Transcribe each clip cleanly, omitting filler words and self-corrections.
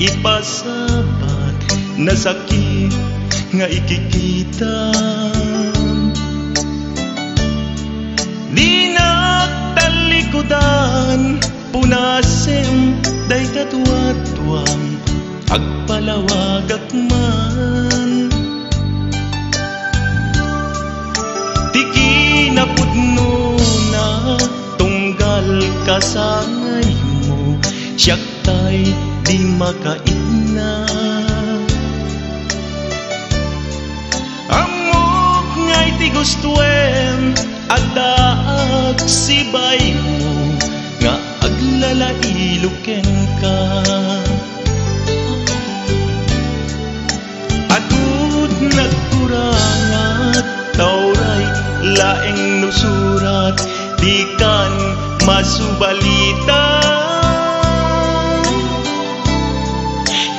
ipasabat na sakit nga ikikita. Di nagtalikudan punasem day katuwatuang agpalawagak man. Tiki na pudno na tunggal kasangay mo, siyak tay di makaitna. Amok ngay ti gustuem adaag sibay mo nga aglalailuken ka. Agud nagkurangat tauray laeng nusurat di kan masubalita.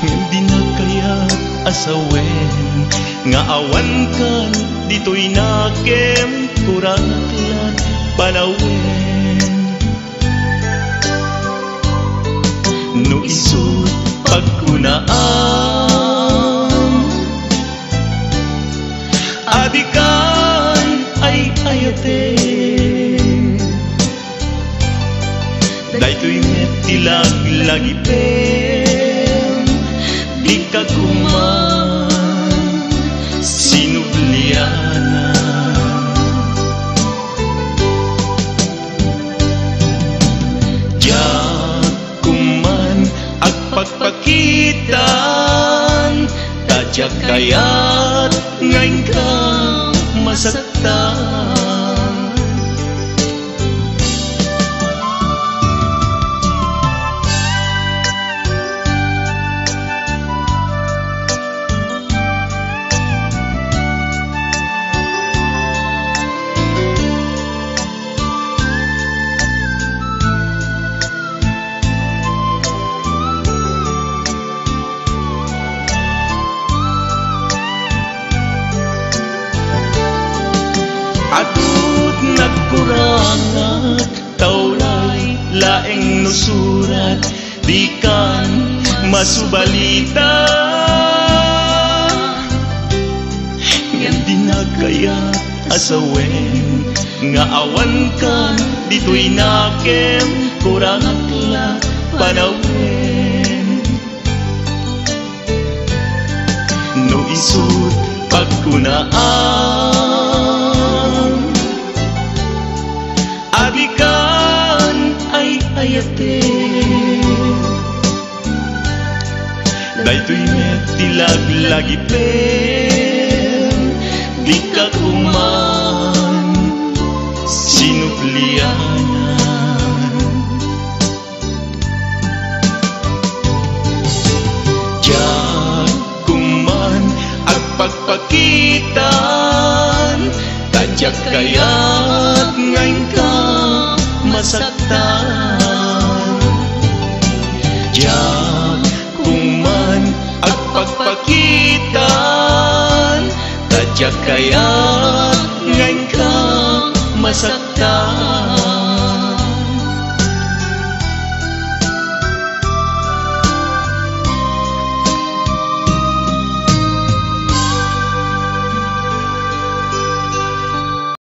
Hindi na kaya asawen nga awan kan dito'y nakem kuraklan panawen. No isut pagkunaan adikan ay ayate. Daytoy met tilag lagi pen di ka kuman sinubliana. Diyak kuman agpagpakitan tadyak kayat ngayon ka masaktan. Agud nagkurangat tauray laeng nusurat di kan masubalita. Ngem di na kaya asawen nga awan kan dito'y nakem kurangat la panawen. No isut pagkunaan adikan ay ayate. Daytoy met tilag lagi pen di ka kuman sinublianan. Diyak kuman agpagpakitan tadyak kayat ngayon ka masaktan. Diyak kuman agpagpakitan tadyak kayat ngayon ka masaktan.